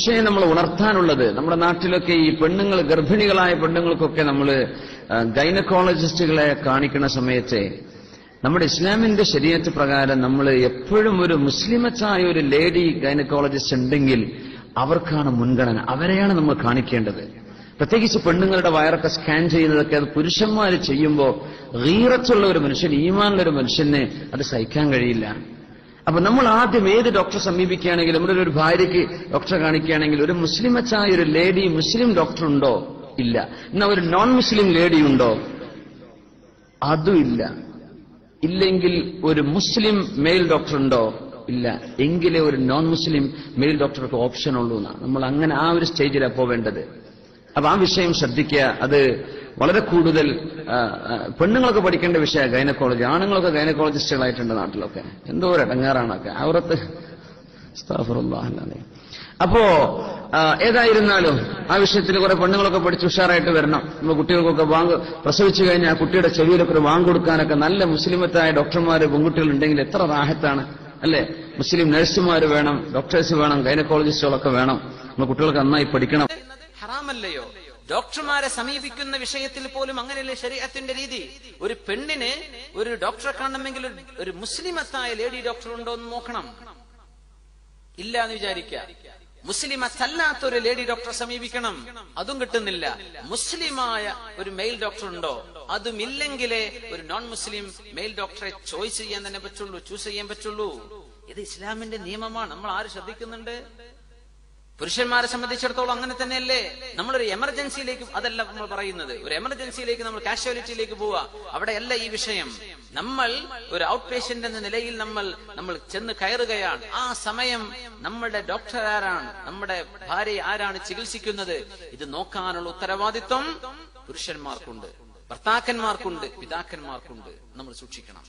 വിഷയം നമ്മൾ ഉണർത്താനുള്ളത്. നമ്മുടെ നാട്ടിലൊക്കെ ഈ പെണ്ണുങ്ങൾ, ഗർഭിണികളായ പെണ്ണുങ്ങൾക്കൊക്കെ നമ്മൾ ഗൈനക്കോളജിസ്റ്റുകളെ കാണിക്കുന്ന സമയത്ത് നമ്മുടെ ഇസ്ലാമിന്റെ ശരീഅത്ത് പ്രകാരം നമ്മൾ എപ്പോഴും ഒരു മുസ്ലിമത്തായ ഒരു ലേഡി ഗൈനക്കോളജിസ്റ്റ് ഉണ്ടെങ്കിൽ അവർക്കാണ് മുൻഗണന, അവരെയാണ് നമ്മൾ കാണിക്കേണ്ടത്. പ്രത്യേകിച്ച് പെണ്ണുങ്ങളുടെ വയറൊക്കെ സ്കാൻ ചെയ്യുന്നതൊക്കെ അത് പുരുഷന്മാർ ചെയ്യുമ്പോൾ ഗീറത്തുള്ള ഒരു മനുഷ്യൻ, ഈമാനുള്ള ഒരു മനുഷ്യന് അത് സഹിക്കാൻ കഴിയില്ല. അപ്പൊ നമ്മൾ ആദ്യം ഏത് ഡോക്ടറെ സമീപിക്കുകയാണെങ്കിലും, നമ്മുടെ ഒരു ഭാര്യയ്ക്ക് ഡോക്ടറെ കാണിക്കുകയാണെങ്കിൽ ഒരു മുസ്ലിമച്ചായ ഒരു ലേഡി മുസ്ലിം ഡോക്ടർ ഉണ്ടോ? ഇല്ല. എന്നാ ഒരു നോൺ മുസ്ലിം ലേഡി ഉണ്ടോ? അതും ഇല്ല. ഇല്ലെങ്കിൽ ഒരു മുസ്ലിം മെയിൽ ഡോക്ടർ ഉണ്ടോ? ഇല്ല. എങ്കിലേ ഒരു നോൺ മുസ്ലിം മെയിൽ ഡോക്ടർക്ക് ഓപ്ഷൻ ഉള്ളൂ എന്നാണ്. നമ്മൾ അങ്ങനെ ആ ഒരു സ്റ്റേജിലാണ് പോവേണ്ടത്. അപ്പൊ ആ വിഷയം ശ്രദ്ധിക്കുക. അത് വളരെ കൂടുതൽ പെണ്ണുങ്ങളൊക്കെ പഠിക്കേണ്ട വിഷയമാണ് ഗൈനക്കോളജി. ആണുങ്ങളൊക്കെ ഗൈനക്കോളജിസ്റ്റുകളായിട്ടുണ്ട് നാട്ടിലൊക്കെ. എന്തോ ഒരു ഇടങ്ങാറാണൊക്കെ അവരത്ത്. അപ്പോ ഏതായിരുന്നാലും ആ വിഷയത്തിൽ കുറെ പെണ്ണുങ്ങളൊക്കെ പഠിച്ച് ഉഷാറായിട്ട് വരണം. നമ്മൾ കുട്ടികൾക്കൊക്കെ പ്രസവിച്ചു കഴിഞ്ഞാൽ ആ കുട്ടിയുടെ ചെവിയിലൊക്കെ ഒരു കൊടുക്കാനൊക്കെ നല്ല മുസ്ലിമത്തായ ഡോക്ടർമാര് പെൺകുട്ടികൾ ഉണ്ടെങ്കിൽ എത്ര റാഹത്താണ് അല്ലെ. മുസ്ലിം നഴ്സുമാർ വേണം, ഡോക്ടേഴ്സ് വേണം, ഗൈനക്കോളജിസ്റ്റുകളൊക്കെ വേണം. നമ്മൾ കുട്ടികൾക്ക് നന്നായി പഠിക്കണം. ഹറാമല്ലയോ? ഡോക്ടർമാരെ സമീപിക്കുന്ന വിഷയത്തിൽ പോലും അങ്ങനെയല്ലേ ശരീഅത്തിന്റെ രീതി? ഒരു പെണ്ണിന് ഒരു ഡോക്ടറെ കാണണമെങ്കിൽ ഒരു മുസ്ലിമത്തായ ലേഡി ഡോക്ടർ ഉണ്ടോ എന്ന് നോക്കണം. ഇല്ല എന്ന് വിചാരിക്കുക. മുസ്ലിമത്തല്ലാത്ത ഒരു ലേഡി ഡോക്ടറെ സമീപിക്കണം. അതും കിട്ടുന്നില്ല. മുസ്ലിമായ ഒരു മെയിൽ ഡോക്ടർ ഉണ്ടോ? അതും ഇല്ലെങ്കിലേ ഒരു നോൺ മുസ്ലിം മെയിൽ ഡോക്ടറെ ചോയ്സ് ചെയ്യാൻ തന്നെ പറ്റുള്ളൂ, ചൂസ് ചെയ്യാൻ പറ്റുള്ളൂ. ഇത് ഇസ്ലാമിന്റെ നിയമമാണ്. നമ്മൾ ആര് ശ്രദ്ധിക്കുന്നുണ്ട്? പുരുഷന്മാരെ സംബന്ധിച്ചിടത്തോളം അങ്ങനെ തന്നെയല്ലേ. നമ്മളൊരു എമർജൻസിയിലേക്ക്, അതല്ല നമ്മൾ പറയുന്നത്, ഒരു എമർജൻസിയിലേക്ക് നമ്മൾ കാഷ്വാലിറ്റിയിലേക്ക് പോവുക, അവിടെയല്ല ഈ വിഷയം. നമ്മൾ ഒരു ഔട്ട് പേഷ്യന്റ് എന്ന നിലയിൽ നമ്മൾ ചെന്ന് കയറുകയാണ്. ആ സമയം നമ്മുടെ ഡോക്ടർ ആരാണ്, നമ്മുടെ ഭാര്യയെ ആരാണ് ചികിത്സിക്കുന്നത്, ഇത് നോക്കാനുള്ള ഉത്തരവാദിത്വം പുരുഷന്മാർക്കുണ്ട്, ഭർത്താക്കന്മാർക്കുണ്ട്, പിതാക്കന്മാർക്കുണ്ട്. നമ്മൾ സൂക്ഷിക്കണം.